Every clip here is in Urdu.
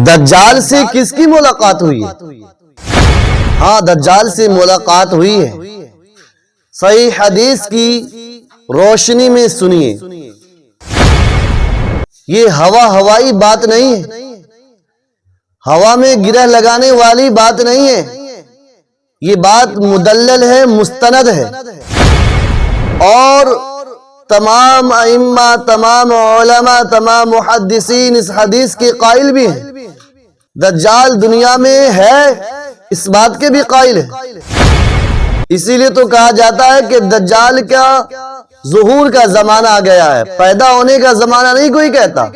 دجال سے کس کی ملاقات ہوئی ہے؟ ہاں، دجال سے ملاقات ہوئی ہے۔ صحیح حدیث کی روشنی میں سنیے، یہ ہوائی بات نہیں ہے، ہوا میں گرہ لگانے والی بات نہیں ہے، یہ بات مدلل ہے، مستند ہے، اور تمام ائمہ، تمام علماء، تمام محدثین اس حدیث کے قائل بھی ہیں۔ دجال دنیا میں ہے، اس بات کے بھی قائل ہے۔ اسی لیے تو کہا جاتا ہے کہ دجال کا ظہور کا زمانہ آ گیا ہے، پیدا ہونے کا زمانہ نہیں کوئی کہتا۔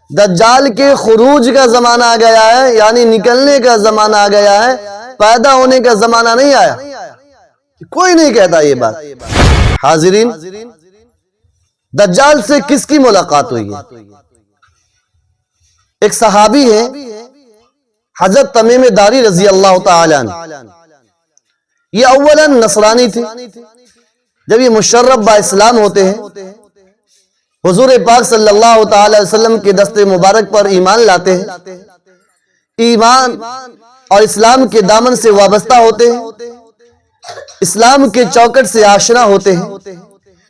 دجال کے خروج کا زمانہ آ گیا ہے، یعنی نکلنے کا زمانہ آ گیا ہے، پیدا ہونے کا زمانہ نہیں آیا۔ کوئی نہیں کہتا یہ بات۔ حاضرین، دجال سے کس کی ملاقات ہوئی ہے؟ ایک صحابی ہے حضرت تمیم داری رضی اللہ تعالی عنہ۔ یہ اولاً نصرانی تھے۔ جب یہ مشرف با اسلام ہوتے ہیں، حضور پاک صلی اللہ تعالی علیہ وسلم کے دست مبارک پر ایمان لاتے ہیں، ایمان اور اسلام کے دامن سے وابستہ ہوتے ہیں، اسلام کے چوکٹ سے آشنا ہوتے ہیں،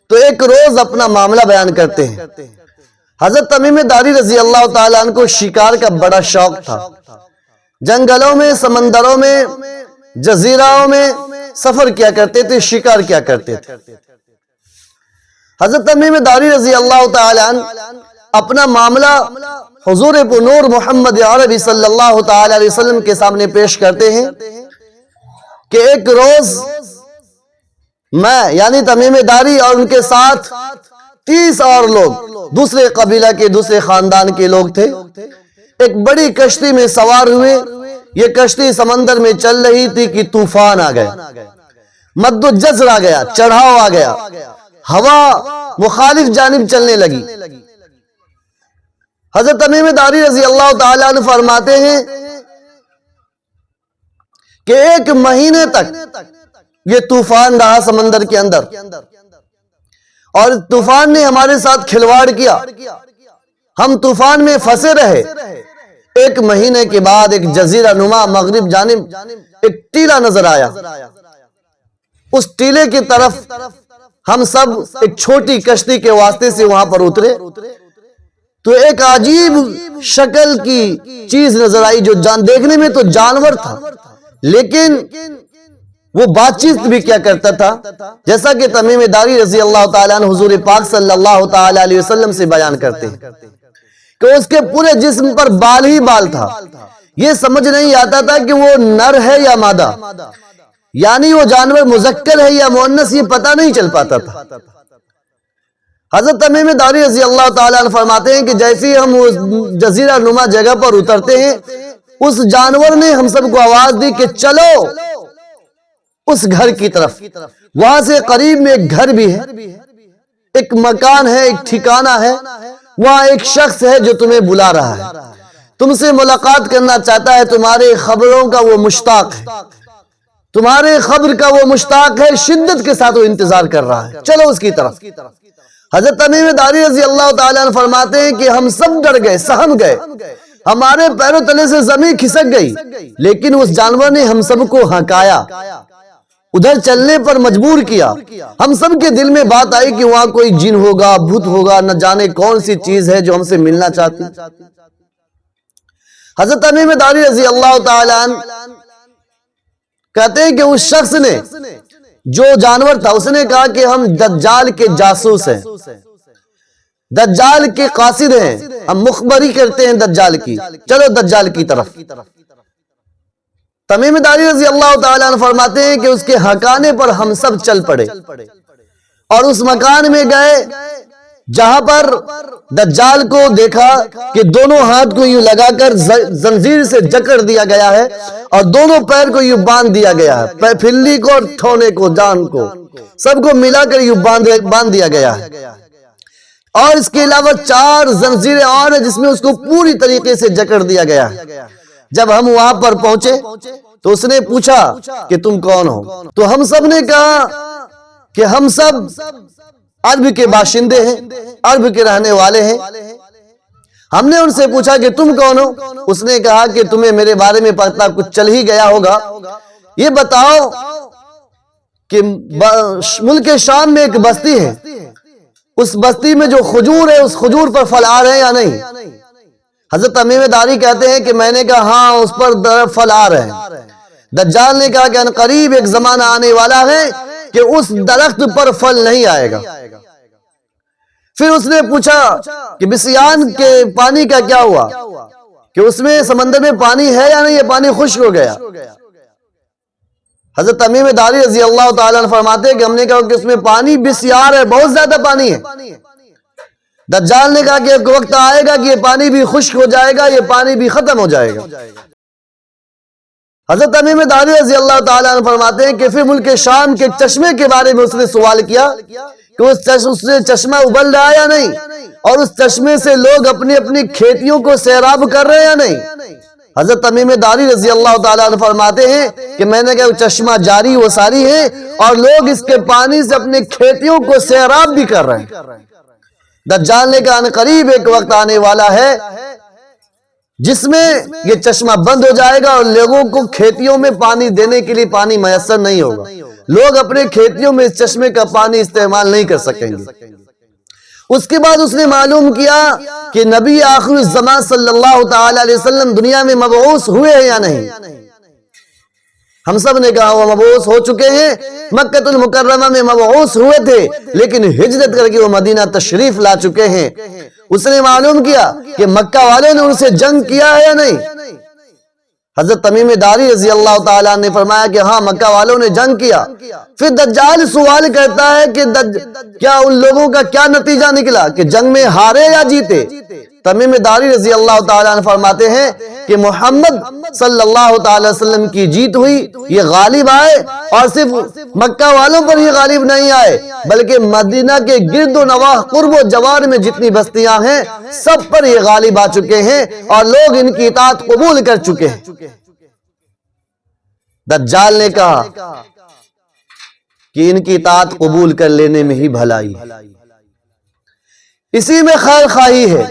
تو ایک روز اپنا معاملہ بیان کرتے ہیں۔ حضرت تمیم داری رضی اللہ تعالیٰ عنہ کو شکار کا بڑا شوق تھا۔ جنگلوں میں، سمندروں میں، جزیراؤں میں سفر کیا کرتے تھے، شکار کیا کرتے تھے۔ حضرت تمیم داری رضی اللہ تعالیٰ عنہ اپنا معاملہ حضور نور محمد عربی صلی اللہ تعالیٰ علیہ وسلم کے سامنے پیش کرتے ہیں کہ ایک روز میں، یعنی تمیم داری اور ان کے ساتھ 30 اور لوگ، دوسرے قبیلہ کے، دوسرے خاندان کے لوگ تھے، ایک بڑی کشتی میں سوار ہوئے۔ یہ کشتی سمندر میں چل رہی تھی کہ طوفان آ گیا، مد و جزر آ گیا، چڑھاؤ آ گیا، ہوا مخالف جانب چلنے لگی۔ حضرت تمیم داری رضی اللہ تعالیٰ عنہ فرماتے ہیں کہ 1 مہینے تک یہ طوفان رہا سمندر کے اندر، اور طوفان نے ہمارے ساتھ کھلواڑ کیا، ہم طوفان میں پھنسے رہے۔ 1 مہینے کے بعد ایک جزیرہ نما مغرب جانب ایک ٹیلہ نظر آیا۔ اس ٹیلے کی طرف ہم سب ایک چھوٹی کشتی کے واسطے سے وہاں پر اترے، تو ایک عجیب شکل کی چیز نظر آئی جو دیکھنے میں تو جانور تھا، لیکن وہ بات چیت بھی کیا کرتا تھا، جیسا کہ تمیم داری رضی اللہ تعالیٰ عنہ حضور پاک صلی اللہ تعالیٰ علیہ وسلم سے بیان کرتے ہیں کہ اس کے پورے جسم پر بال ہی بال تھا۔ یہ سمجھ نہیں آتا تھا کہ وہ نر ہے یا مادہ، یعنی وہ جانور مذکر ہے یا مؤنث، یہ پتہ نہیں چل پاتا تھا۔ حضرت تمیم داری رضی اللہ تعالیٰ عنہ فرماتے ہیں کہ جیسے ہم اس جزیرہ نما جگہ پر اترتے ہیں، اس جانور نے ہم سب کو آواز دی کہ چلو اس گھر کی طرف۔ وہاں سے قریب میں ایک گھر بھی ہے، ایک مکان ہے، ایک ٹھکانہ ہے، وہاں ایک شخص ہے جو تمہیں بلا رہا ہے، تم سے ملاقات کرنا چاہتا ہے، تمہارے خبروں کا وہ مشتاق ہے، تمہارے خبر کا وہ مشتاق ہے، شدت کے ساتھ وہ انتظار کر رہا ہے، چلو اس کی طرف۔ حضرت تمیم داری رضی اللہ تعالیٰ عنہ فرماتے ہیں کہ ہم سب ڈر گئے، سہم گئے، ہمارے پیروں تلے سے زمین کھسک گئی، لیکن اس جانور نے ہم سب کو ہکایا، ادھر چلنے پر مجبور کیا۔ ہم سب کے دل میں بات آئی کہ وہاں کوئی جن ہوگا، بھوت ہوگا، نہ جانے کون سی چیز ہے جو ہم سے ملنا چاہتی۔ حضرت تمیم داری رضی اللہ تعالیٰ عنہ کہتے ہیں کہ اس شخص نے، جو جانور تھا، اس نے کہا کہ ہم دجال کے جاسوس ہیں، دجال کے قاصد ہیں، ہم مخبری کرتے ہیں دجال کی، چلو دجال کی طرف۔ تمیم داری رضی اللہ تعالیٰ عنہ فرماتے ہیں کہ اس کے ہکانے پر ہم سب چل پڑے اور اس مکان میں گئے جہاں پر دجال کو دیکھا کہ دونوں ہاتھ کو یوں لگا کر زنجیر سے جکڑ دیا گیا ہے اور دونوں پیر کو یوں باندھ دیا گیا ہے، پھلی کو اور ٹھونے کو، جان کو، سب کو ملا کر یوں باندھ دیا گیا ہے، اور اس کے علاوہ 4 زنجیریں اور ہیں جس میں اس کو پوری طریقے سے جکڑ دیا گیا ہے۔ جب ہم وہاں پر پہنچے تو اس نے پوچھا کہ تم کون ہو؟ تو ہم سب نے کہا کہ ہم سب عرب کے باشندے ہیں، عرب کے رہنے والے ہیں، ہم نے ان سے پوچھا کہ تم کون ہو؟ اس نے کہا کہ تمہیں میرے بارے میں پتہ کچھ چل ہی گیا ہوگا، یہ بتاؤ کہ ملک شام میں ایک بستی ہے، اس بستی میں جو کھجور ہے اس کھجور پر پھل آ رہے ہیں یا نہیں؟ حضرت تمیم داری کہتے ہیں کہ میں نے کہا ہاں اس پر پھل آ رہے ہیں۔ دجال نے کہا کہ ان قریب ایک زمانہ آنے والا ہے کہ اس درخت پر پھل نہیں آئے گا۔ پھر اس نے پوچھا کہ بسیان کے پانی کا کیا ہوا، کہ اس میں سمندر میں پانی ہے یا نہیں، یہ پانی خشک ہو گیا؟ حضرت تمیم داری رضی اللہ تعالیٰ عنہ فرماتے ہیں کہ ہم نے کہا کہ اس میں پانی بسیار ہے، بہت زیادہ پانی ہے۔ دجال نے کہا کہ ایک وقت آئے گا کہ یہ پانی بھی خشک ہو جائے گا، یہ پانی بھی ختم ہو جائے گا۔ حضرت تمیم داری رضی اللہ تعالیٰ عنہ فرماتے ہیں کہ پھر ملک شام کے چشمے کے بارے میں اس نے سوال کیا کہ اس سے چشمہ ابل رہا ہے یا نہیں، اور اس چشمے سے لوگ اپنی اپنی کھیتیوں کو سیراب کر رہے ہیں یا نہیں۔ حضرت تمیم داری رضی اللہ تعالیٰ عنہ فرماتے ہیں کہ میں نے کہا وہ چشمہ جاری و ساری ہے اور لوگ اس کے پانی سے اپنی کھیتیوں کو سیراب بھی کر رہے ہیں۔ دجال نے کہا ان قریب ایک وقت آنے والا ہے جس میں یہ چشمہ بند ہو جائے گا اور لوگوں کو کھیتیوں میں پانی دینے کے لیے پانی میسر نہیں ہوگا، لوگ اپنے کھیتیوں میں اس چشمے کا پانی استعمال نہیں کر سکیں گے۔ اس کے بعد اس نے معلوم کیا کہ نبی آخر الزمان صلی اللہ تعالی علیہ وسلم دنیا میں مبعوث ہوئے ہیں یا نہیں۔ ہم سب نے کہا وہ مبعوث ہو چکے ہیں، مکہ المکرمہ میں مبعوث ہوئے تھے لیکن ہجرت کر کے وہ مدینہ تشریف لا چکے ہیں۔ اس نے معلوم کیا کہ مکہ والے نے ان سے جنگ کیا ہے یا نہیں۔ حضرت تمیم داری رضی اللہ تعالیٰ نے فرمایا کہ ہاں مکہ والوں نے جنگ کیا۔ پھر دجال سوال کرتا ہے کہ کیا ان لوگوں کا کیا نتیجہ نکلا، کہ جنگ میں ہارے یا جیتے؟ تمیم داری رضی اللہ تعالیٰ عنہ فرماتے ہیں کہ محمد صلی اللہ تعالی وسلم کی جیت ہوئی، یہ غالب آئے، اور صرف مکہ والوں پر ہی غالب نہیں آئے بلکہ مدینہ کے گرد و نواح قرب و جوار میں جتنی بستیاں ہیں سب پر یہ غالب آ چکے ہیں اور لوگ ان کی اطاعت قبول کر چکے ہیں۔ دجال نے کہا کہ ان کی اطاعت قبول کر لینے میں ہی بھلائی ہے، اسی میں خیر خواہی ہے۔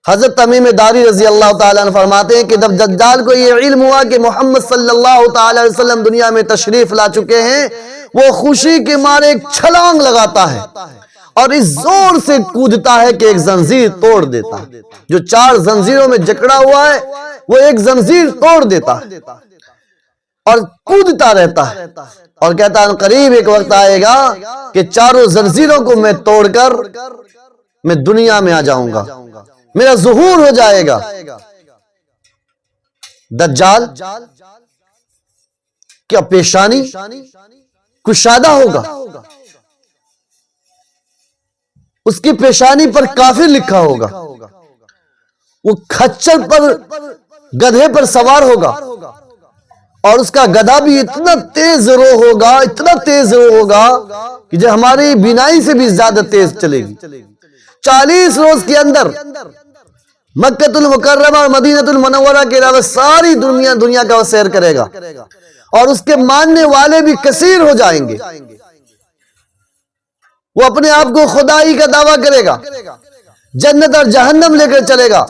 حضرت تمیم داری رضی اللہ تعالیٰ عنہ فرماتے ہیں کہ جب دجال کو یہ علم ہوا کہ محمد صلی اللہ تعالی وسلم دنیا میں تشریف لا چکے ہیں، وہ خوشی کے مارے ایک چھلانگ لگاتا ہے اور اس زور سے کودتا ہے کہ ایک زنجیر توڑ دیتا ہے۔ جو 4 زنجیروں میں جکڑا ہوا ہے وہ ایک زنجیر توڑ دیتا ہے اور کودتا رہتا ہے اور کہتا ہے قریب ایک وقت آئے گا کہ 4 زنجیروں کو میں توڑ کر میں دنیا میں آ جاؤں گا، میرا ظہور ہو جائے گا۔ دجال کیا پیشانی کشادہ ہوگا، اس کی پیشانی پر کافر لکھا ہوگا، وہ کھچر پر گدھے پر سوار ہوگا اور اس کا گدھا بھی اتنا تیز رو ہوگا، اتنا تیز رو ہوگا کہ جو ہماری بینائی سے بھی زیادہ تیز چلے گی۔ 40 روز کے اندر مکہ المکرمہ اور مدینہ المنورہ کے علاوہ ساری دنیا کا وہ سیر کرے گا اور اس کے ماننے والے بھی کثیر ہو جائیں گے۔ وہ اپنے آپ کو خدائی کا دعویٰ کرے گا، جنت اور جہنم لے کر چلے گا۔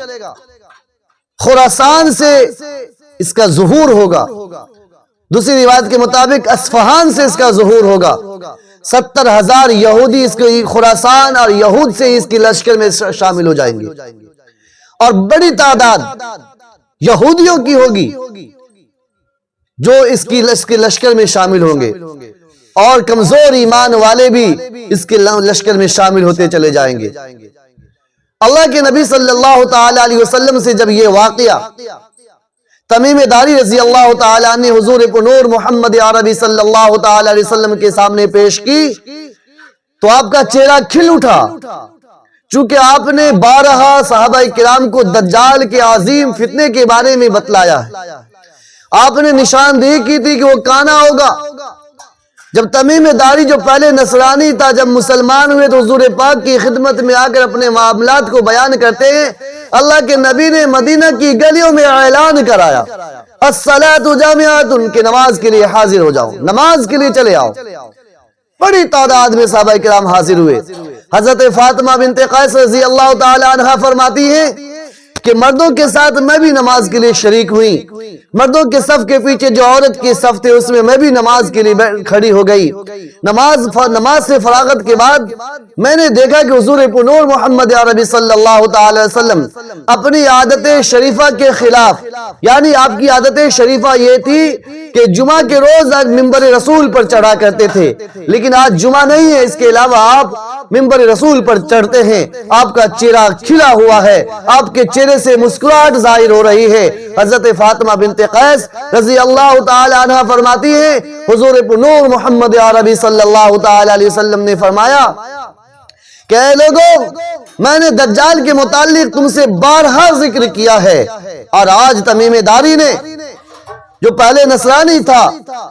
خراسان سے اس کا ظہور ہوگا، دوسری روایت کے مطابق اصفہان سے اس کا ظہور ہوگا۔ 70,000 یہودی اس کے خراسان اور یہود سے اس کی لشکر میں شامل ہو جائیں گے اور بڑی تعداد یہودیوں کی ہوگی جو اس کی لشکر میں شامل ہوں گے اور کمزور ایمان والے بھی اس کے لشکر میں شامل ہوتے چلے جائیں گے۔ اللہ کے نبی صلی اللہ تعالی علیہ وسلم سے جب یہ واقعہ تمیم داری رضی اللہ تعالیٰ نے حضور نور محمد عربی صلی اللہ تعالی علیہ وسلم کے سامنے پیش کی تو آپ کا چہرہ کھل اٹھا، چونکہ آپ نے 12 صحابہ کرام کو دجال کے عظیم فتنے کے بارے میں بتلایا ہے۔ آپ نے نشاندہی کی تھی کہ وہ کانا ہوگا۔ جب تمیم داری جو پہلے نصرانی تھا جب مسلمان ہوئے تو حضور پاک کی خدمت میں آ کر اپنے معاملات کو بیان کرتے ہیں۔ اللہ کے نبی نے مدینہ کی گلیوں میں اعلان کرایا الصلاۃ جامعۃ کہ نماز کے لیے حاضر ہو جاؤ، نماز کے لیے چلے آؤ۔ بڑی تعداد میں صحابہ کرام حاضر ہوئے حضرت فاطمہ بنت قیس رضی اللہ تعالی عنہ فرماتی ہیں کہ مردوں کے ساتھ میں بھی نماز کے لیے شریک ہوئی، مردوں کے صف کے پیچھے جو عورت کے صف تھے اس میں بھی نماز کے لیے کھڑی ہو گئی۔ نماز سے فراغت کے بعد میں نے دیکھا کہ حضور پرنور محمد عربی صلی اللہ تعالی وسلم اپنی عادت شریفہ کے خلاف، یعنی آپ کی عادت شریفہ یہ تھی کہ جمعہ کے روز ممبر رسول پر چڑھا کرتے تھے، لیکن آج جمعہ نہیں ہے، اس کے علاوہ آپ ممبر رسول پر چڑھتے ہیں، آپ کا چہرہ کھلا ہوا ہے، آپ کے چہرے سے مسکراہٹ ظاہر ہو رہی ہے۔ حضرت فاطمہ بنت قیس رضی اللہ تعالی عنہ فرماتی ہیں حضور پرنور محمد عربی صلی اللہ تعالی علیہ وسلم نے فرمایا کہ اے لوگو، میں نے دجال کے متعلق تم سے بارہا ذکر کیا ہے، اور آج تمیم داری نے جو پہلے نصرانی تھا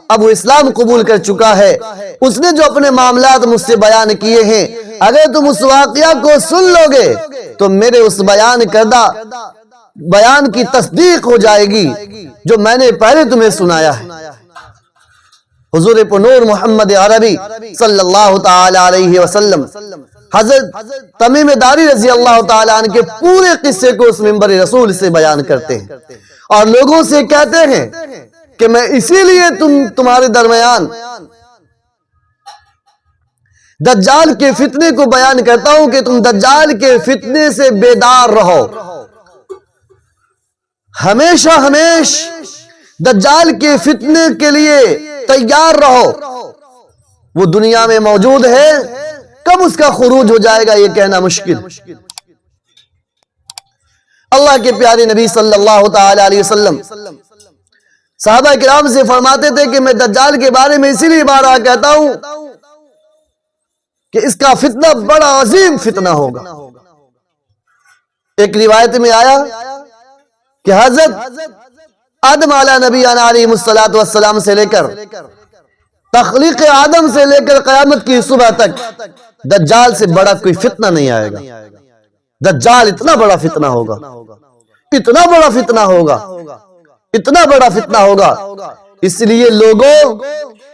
اب وہ اسلام قبول کر چکا ہے، اس نے جو اپنے معاملات مجھ سے بیان کیے ہیں، اگر تم اس واقعہ کو سن لو گے تو میرے اس بیان کردہ بیان کی تصدیق ہو جائے گی جو میں نے پہلے تمہیں سنایا ہے۔ حضور پرنور محمد عربی صلی اللہ تعالی علیہ وسلم حضرت تمیم داری رضی اللہ تعالی عنہ کے پورے قصے کو اس ممبر رسول سے بیان کرتے ہیں اور لوگوں سے کہتے ہیں کہ میں اسی لیے تمہارے درمیان دجال کے فتنے کو بیان کرتا ہوں کہ تم دجال کے فتنے سے بیدار رہو، ہمیشہ دجال کے فتنے کے لیے تیار رہو۔ وہ دنیا میں موجود ہے، کب اس کا خروج ہو جائے گا یہ کہنا مشکل۔ اللہ کے پیارے نبی صلی اللہ تعالی علیہ وسلم صحابہ کرام سے فرماتے تھے کہ میں دجال کے بارے میں اسی لیے بارہا کہتا ہوں کہ اس کا فتنہ بڑا عظیم فتنہ ہوگا۔ ایک روایت میں آیا کہ حضرت آدم علیہ نبی علیہ السلام سے لے کر تخلیق آدم سے لے کر قیامت کی صبح تک دجال سے بڑا کوئی فتنہ نہیں آئے گا۔ دجال اتنا بڑا فتنہ ہوگا، اتنا بڑا فتنہ ہوگا، اتنا بڑا فتنہ ہوگا۔ اس لیے لوگوں،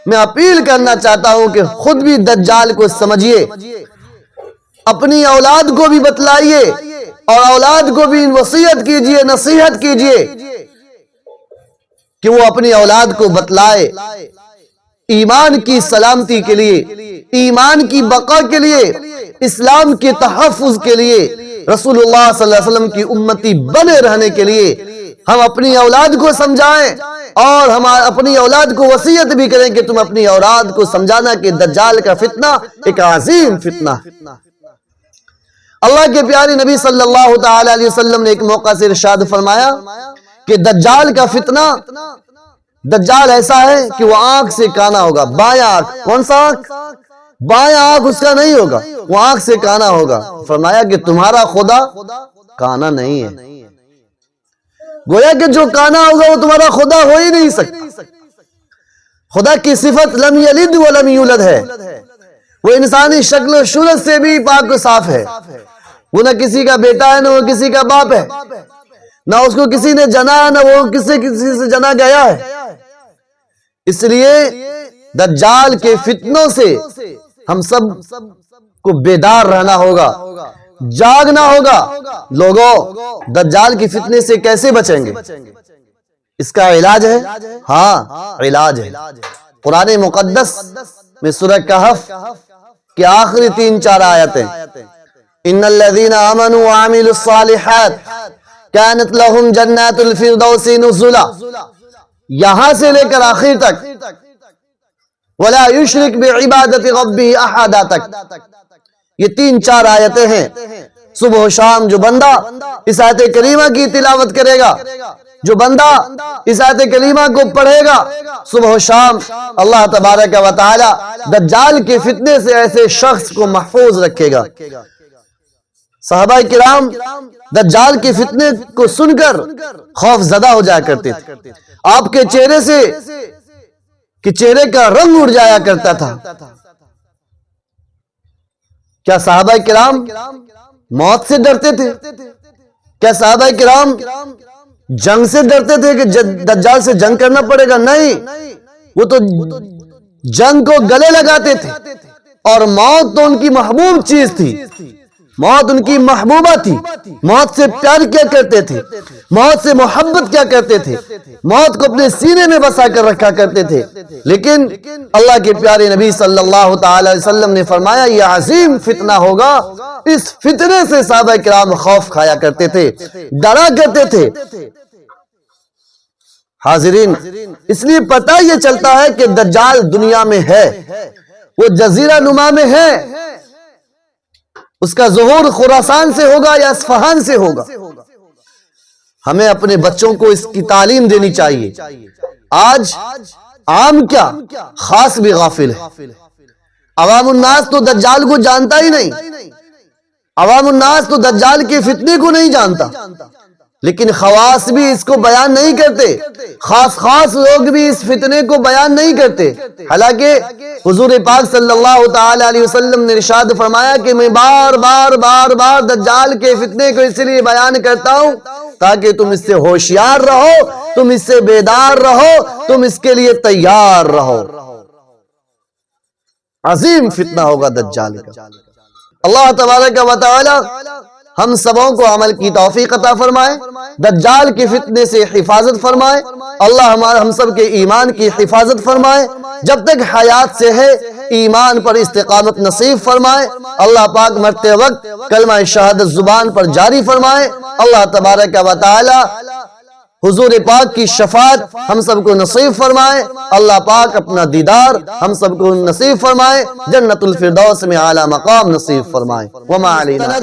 میں اپیل کرنا چاہتا ہوں کہ خود بھی دجال کو سمجھیے، اپنی اولاد کو بھی بتلائیے اور اولاد کو بھی وصیت کیجیے، نصیحت کیجیے کہ وہ اپنی اولاد کو بتلائے ایمان کی سلامتی کے لیے، ایمان کی بقا کے لیے، اسلام کے تحفظ کے لیے، رسول اللہ صلی اللہ علیہ وسلم کی امتی بنے رہنے کے لیے ہم اپنی اولاد کو سمجھائیں اور ہم اپنی اولاد کو وصیت بھی کریں کہ تم اپنی اولاد کو سمجھانا کہ دجال کا فتنہ ایک عظیم فتنہ ہے۔ اللہ کے پیارے نبی صلی اللہ تعالی علیہ وسلم نے ایک موقع سے ارشاد فرمایا کہ دجال کا فتنہ، دجال ایسا ہے کہ وہ آنکھ سے کانا ہوگا، بایاں آنکھ، کون سا آنکھ؟ بایاں آنکھ اس کا نہیں ہوگا، وہ آنکھ سے کانا ہوگا۔ فرمایا کہ تمہارا خدا کانا نہیں ہے، گویا کہ جو کانا ہوگا وہ تمہارا خدا ہو ہی نہیں سکتا۔ خدا کی صفت لم یلد ولم یولد ہے، وہ انسانی شکل و صورت سے بھی پاک و صاف ہے، وہ نہ کسی کا بیٹا ہے نہ وہ کسی کا باپ ہے، نہ اس کو کسی نے جنا نہ وہ کسی سے جنا گیا ہے۔ اس لیے دجال کے فتنوں سے ہم سب کو بیدار رہنا ہوگا، جاگنا ہوگا۔ لوگوں، دجال کی فتنے سے کیسے بچیں گے؟ اس کا علاج ہے، ہاں علاج ہے۔ قرآن مقدس میں سورہ کہف کے آخری 3-4 آیتیں، ان الذین آمنوا وعملوا الصالحات كانت لهم جنات الفردوس نزلا، یہاں سے لے کر آخر تک ولا یشرک بعبادت ربہ احدا تک، یہ 3-4 آیتیں ہیں۔ صبح و شام جو بندہ اس آیت کریمہ کی تلاوت کرے گا، جو بندہ اس آیت کریمہ کو پڑھے گا صبح و شام، اللہ تبارک و تعالی دجال کے فتنے سے ایسے شخص کو محفوظ رکھے گا۔ صحابہ کرام دجال کے فتنے کو سن کر خوف زدہ ہو جایا کرتے تھے، آپ کے چہرے سے کہ چہرے کا رنگ اڑ جایا کرتا تھا۔ کیا صحابہ کرام موت سے ڈرتے تھے؟ کیا صحابہ کرام جنگ سے ڈرتے تھے کہ دجال سے جنگ کرنا پڑے گا؟ نہیں، وہ تو جنگ کو گلے لگاتے تھے، اور موت تو ان کی محبوب چیز تھی، موت ان کی محبوبہ تھی، موت سے پیار کیا کرتے تھے، موت سے محبت کیا کرتے تھے، موت کو اپنے سینے میں بسا کر رکھا کرتے تھے۔ لیکن اللہ کے پیارے نبی صلی اللہ تعالی علیہ وسلم نے فرمایا یہ عظیم فتنہ ہوگا، اس فتنے سے صحابہ کرام خوف کھایا کرتے تھے، ڈرا کرتے تھے۔ حاضرین، اس لیے پتہ یہ چلتا ہے کہ دجال دنیا میں ہے، وہ جزیرہ نما میں ہے، اس کا ظہور خراسان سے ہوگا یا اصفہان سے ہوگا۔ ہمیں اپنے بچوں کو اس کی تعلیم دینی چاہیے۔ آج عام کیا خاص بھی غافل ہے۔ عوام الناس تو دجال کو جانتا ہی نہیں، عوام الناس تو دجال کے فتنے کو نہیں جانتا، لیکن خواص بھی اس کو بیان نہیں کرتے، خاص لوگ بھی اس فتنے کو بیان نہیں کرتے۔ حالانکہ حضور پاک صلی اللہ تعالی علیہ وسلم نے ارشاد فرمایا کہ میں بار بار دجال کے فتنے کو اس لیے بیان کرتا ہوں تاکہ تم اس سے ہوشیار رہو، تم اس سے بیدار رہو، تم اس کے لیے تیار رہو۔ عظیم فتنہ ہوگا دجال کا۔ اللہ تبارک و تعالی ہم سبوں کو عمل کی توفیق عطا فرمائے، دجال کے فتنے سے حفاظت فرمائے، اللہ ہم سب کے ایمان کی حفاظت فرمائے، جب تک حیات سے ہے ایمان پر استقامت نصیب فرمائے، اللہ پاک مرتے وقت کلمہ شہادت زبان پر جاری فرمائے، اللہ تبارک و تعالی حضور پاک کی شفاعت ہم سب کو نصیب فرمائے، اللہ پاک اپنا دیدار ہم سب کو نصیب فرمائے، جنت الفردوس میں اعلی مقام نصیب فرمائے۔ وما علینا